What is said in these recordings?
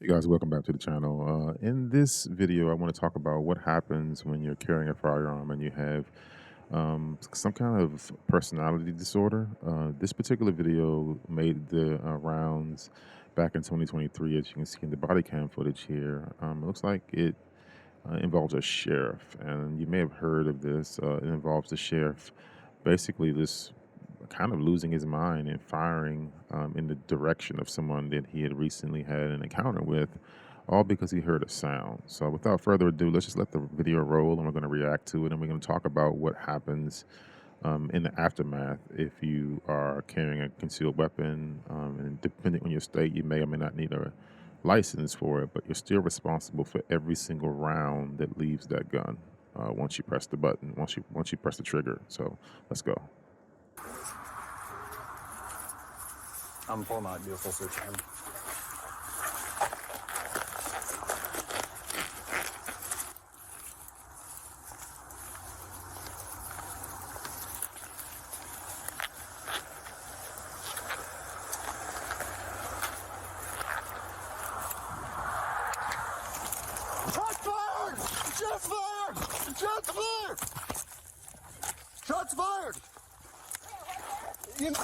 Hey guys, welcome back to the channel. In this video, I want to talk about what happens when you're carrying a firearm and you have some kind of personality disorder. This particular video made the rounds back in 2023, as you can see in the body cam footage here. It looks like it involves a sheriff, and you may have heard of this. It involves the sheriff, basically this kind of losing his mind and firing in the direction of someone that he had recently had an encounter with, all because he heard a sound. So without further ado, let's just let the video roll, and we're going to react to it, and we're going to talk about what happens in the aftermath if you are carrying a concealed weapon. And depending on your state, you may or may not need a license for it, but you're still responsible for every single round that leaves that gun once you press the button, once you press the trigger. So let's go. I'm pulling out, do a full search on him. Shots fired! Shots fired! Shots fired! Shots fired! You know.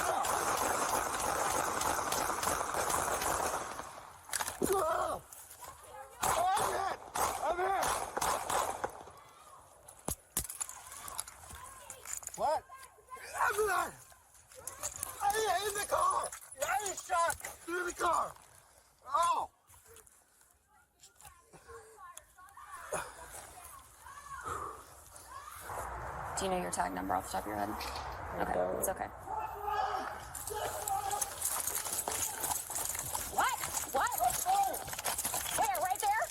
Oh, I'm hit! I'm hit! What? I'm not! In the car! I was shot through the car! Oh! Do you know your tag number off the top of your head? Okay, it's okay. What? What? Where? Right there?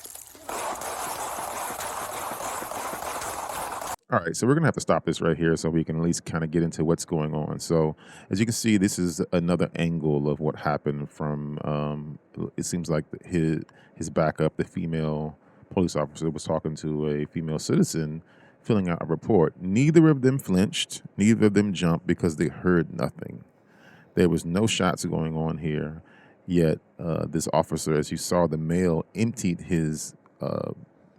All right, so we're gonna have to stop this right here so we can at least kind of get into what's going on. So as you can see, this is another angle of what happened from, it seems like his backup, the female police officer, was talking to a female citizen filling out a report. Neither of them flinched, neither of them jumped because they heard nothing. There was no shots going on here, yet this officer, as you saw, the male emptied his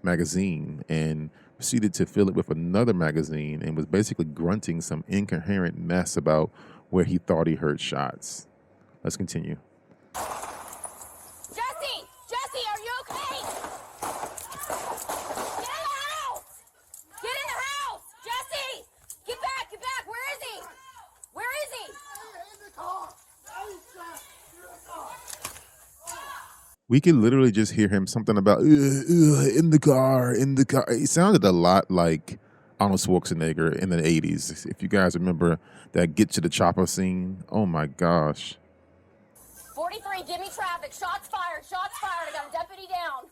magazine and proceeded to fill it with another magazine and was basically grunting some incoherent mess about where he thought he heard shots. Let's continue. Jesse! Jesse, are you okay? Get in the house! Get in the house! Jesse! Get back! Get back! Where is he? Where is he? In the car! I was shot through the car! We could literally just hear him something about in the car, in the car. It sounded a lot like Arnold Schwarzenegger in the 80s. If you guys remember that Get to the Chopper scene, oh my gosh. 43, give me traffic. Shots fired. Shots fired. I got a deputy down.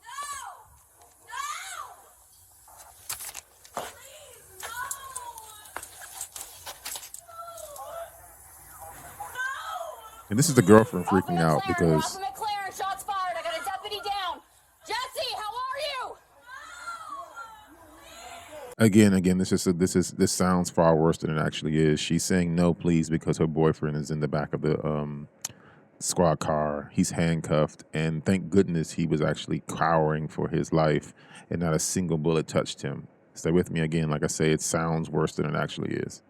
And this is the girlfriend freaking Alpha out McLaren, because Alpha McLaren, shots fired. I got a deputy down. Jesse, how are you? again, this sounds far worse than it actually is. She's saying no, please, because her boyfriend is in the back of the squad car. He's handcuffed, and thank goodness he was actually cowering for his life, and not a single bullet touched him. Stay with me again. Like I say, it sounds worse than it actually is.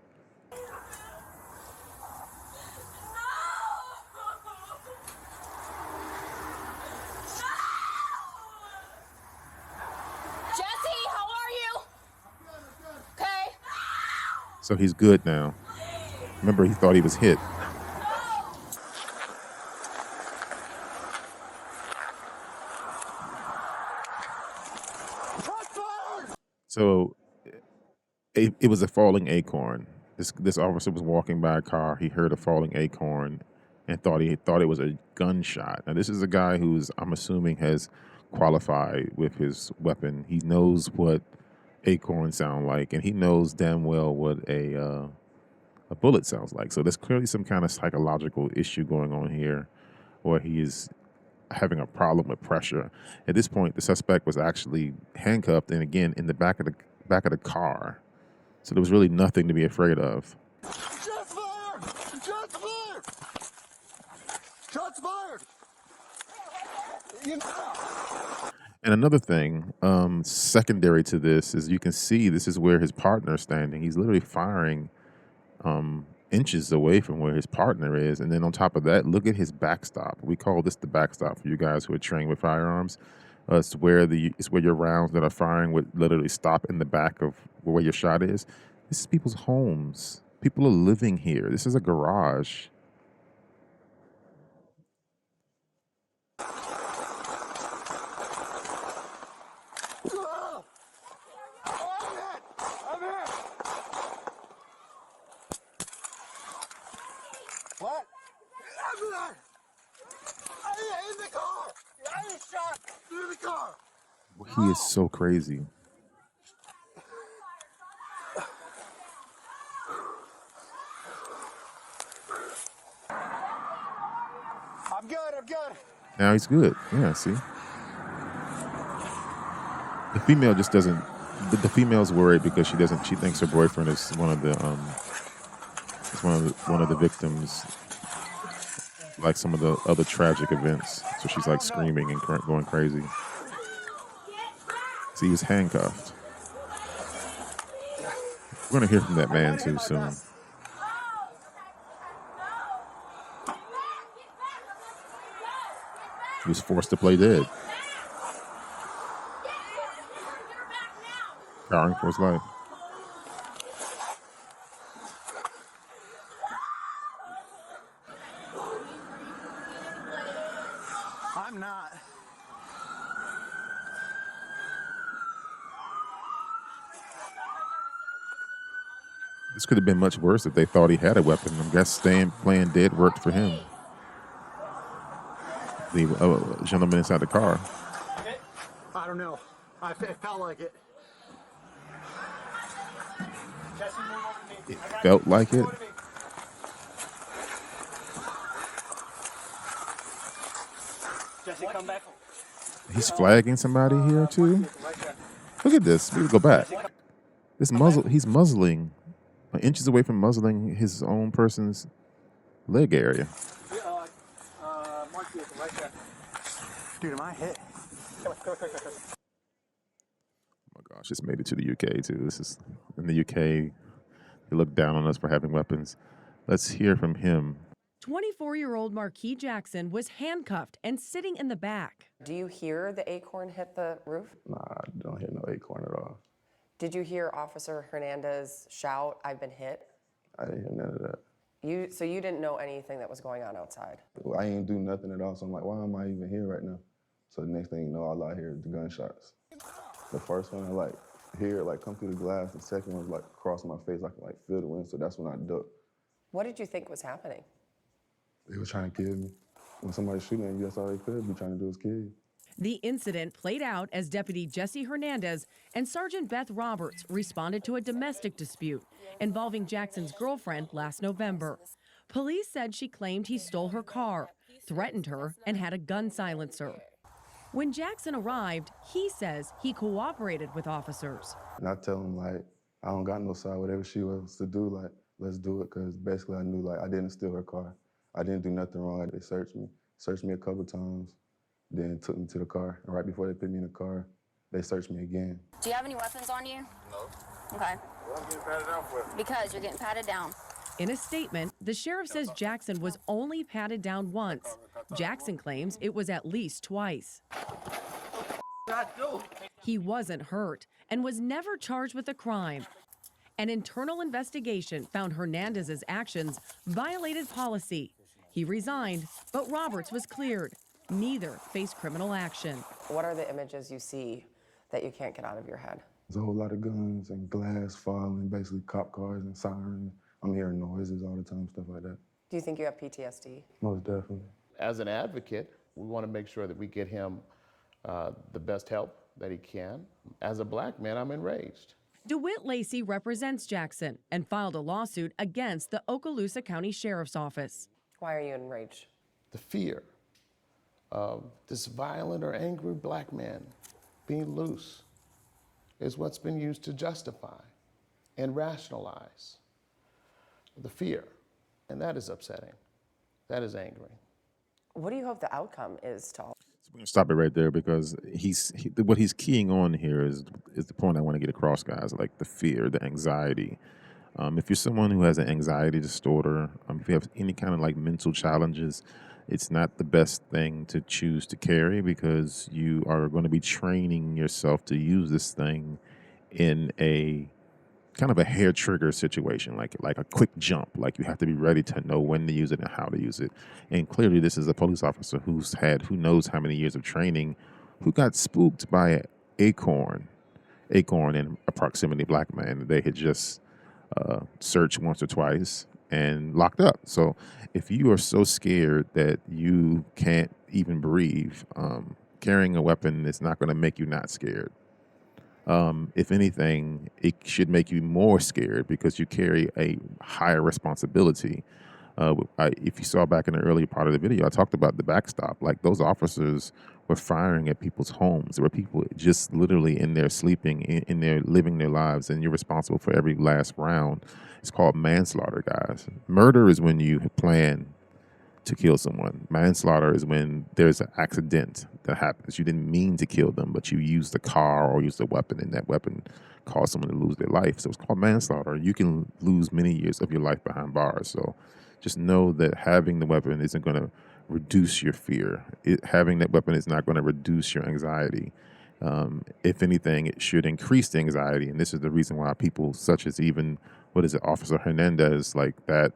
Jesse, how are you? Okay. So he's good now. Remember, he thought he was hit. Shots fired! So it was a falling acorn. This officer was walking by a car. He heard a falling acorn and thought it was a gunshot. Now this is a guy who's, I'm assuming, has qualified with his weapon. He knows what acorns sound like, and he knows damn well what a bullet sounds like. So there's clearly some kind of psychological issue going on here, or he is having a problem with pressure. At this point, the suspect was actually handcuffed, and again in the back of the car. So there was really nothing to be afraid of. Shots fired! Shots fired! Shots fired! You know. And another thing, secondary to this, is you can see this is where his partner is standing. He's literally firing inches away from where his partner is. And then on top of that, look at his backstop. We call this the backstop for you guys who are trained with firearms. It's where your rounds that are firing would literally stop in the back of where your shot is. This is people's homes. People are living here. This is a garage. Oh, I'm hit. I'm hit. What? I'm not. I in the car. I was shot through the car. He is so crazy. I'm good. I'm good. Now he's good. Yeah, see? The female just doesn't. The female's worried because she thinks her boyfriend is one of the victims, like some of the other tragic events. So she's like screaming and going crazy. See, he was handcuffed. We're gonna hear from that man too soon. He was forced to play dead, cowering for his life. I'm not. This could have been much worse if they thought he had a weapon. I guess playing dead worked for him. The gentleman inside the car. I don't know. It felt like it. It felt like it. Jesse, come back. He's flagging somebody here too. Look at this. We go back. He's muzzling, inches away from muzzling his own person's leg area. Dude, am I hit? Oh my gosh, this made it to the UK too. This is in the UK. They look down on us for having weapons. Let's hear from him. 24-year-old Marquis Jackson was handcuffed and sitting in the back. Do you hear the acorn hit the roof? Nah, I don't hear no acorn at all. Did you hear Officer Hernandez shout, "I've been hit"? I didn't hear none of that. So you didn't know anything that was going on outside? Well, I ain't do nothing at all, so I'm like, why am I even here right now? So the next thing you know, all I hear is the gunshots. The first one, I hear it come through the glass. The second one was across my face. I can feel the wind, so that's when I ducked. What did you think was happening? They were trying to kill me. When somebody's shooting at you, that's all they could be trying to do is kill you. The incident played out as Deputy Jesse Hernandez and Sergeant Beth Roberts responded to a domestic dispute involving Jackson's girlfriend last November. Police said she claimed he stole her car, threatened her, and had a gun silencer. When Jackson arrived, he says he cooperated with officers. And I tell them, I don't got no side. Whatever she wants to do, let's do it. Because basically I knew, I didn't steal her car. I didn't do nothing wrong. They searched me a couple times, then took me to the car. And right before they put me in the car, they searched me again. Do you have any weapons on you? No. Okay. Well, I'm getting patted down for it. Because you're getting patted down. In a statement, the sheriff says Jackson was only patted down once. Jackson claims it was at least twice. He wasn't hurt and was never charged with a crime. An internal investigation found Hernandez's actions violated policy. He resigned, but Roberts was cleared. Neither faced criminal action. What are the images you see that you can't get out of your head? There's a whole lot of guns and glass falling, basically cop cars and sirens. I'm hearing noises all the time, stuff like that. Do you think you have PTSD? Most definitely. As an advocate, we want to make sure that we get him the best help that he can. As a black man, I'm enraged. DeWitt Lacey represents Jackson and filed a lawsuit against the Okaloosa County Sheriff's Office. Why are you enraged? The fear of this violent or angry black man being loose is what's been used to justify and rationalize the fear. And that is upsetting. That is angering. What do you hope the outcome is to all? We're gonna stop it right there because what he's keying on here is the point I want to get across, guys. Like the fear, the anxiety. If you're someone who has an anxiety disorder, if you have any kind of like mental challenges, it's not the best thing to choose to carry because you are going to be training yourself to use this thing in a kind of a hair trigger situation, like a quick jump. Like you have to be ready to know when to use it and how to use it. And clearly, this is a police officer who's had who knows how many years of training, who got spooked by an acorn in a proximity black man that they had just searched once or twice and locked up. So if you are so scared that you can't even breathe, carrying a weapon is not going to make you not scared. If anything, it should make you more scared because you carry a higher responsibility. If you saw back in the earlier part of the video, I talked about the backstop. Like those officers were firing at people's homes. There were people just literally in there sleeping, in there living their lives, and you're responsible for every last round. It's called manslaughter, guys. Murder is when you plan to kill someone. Manslaughter is when there's an accident that happens. You didn't mean to kill them, but you used the car or used a weapon, and that weapon caused someone to lose their life. So it's called manslaughter. You can lose many years of your life behind bars. So just know that having the weapon isn't going to reduce your fear. Having that weapon is not going to reduce your anxiety. If anything, it should increase the anxiety. And this is the reason why people such as even, Officer Hernandez, like that,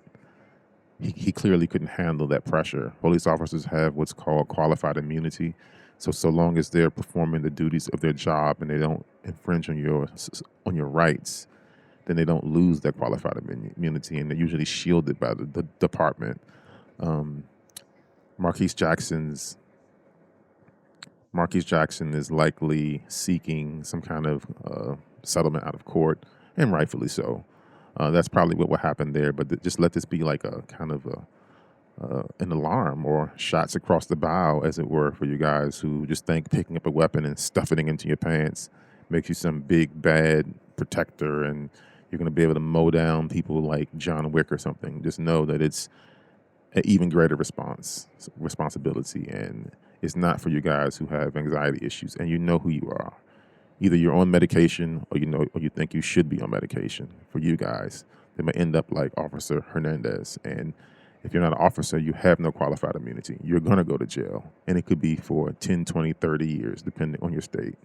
he clearly couldn't handle that pressure. Police officers have what's called qualified immunity. So long as they're performing the duties of their job and they don't infringe on your rights, then they don't lose that qualified immunity, and they're usually shielded by the department. Um, Marquise Jackson's Marquise Jackson is likely seeking some kind of settlement out of court, and rightfully so. That's probably what will happen there. But just let this be like a kind of an alarm or shots across the bow, as it were, for you guys who just think picking up a weapon and stuffing it into your pants makes you some big bad protector and you're going to be able to mow down people like John Wick or something. Just know that it's an even greater responsibility, and it's not for you guys who have anxiety issues, and you know who you are. Either you're on medication or you think you should be on medication. For you guys, they may end up like Officer Hernandez. And if you're not an officer, you have no qualified immunity. You're going to go to jail, and it could be for 10, 20, 30 years, depending on your state.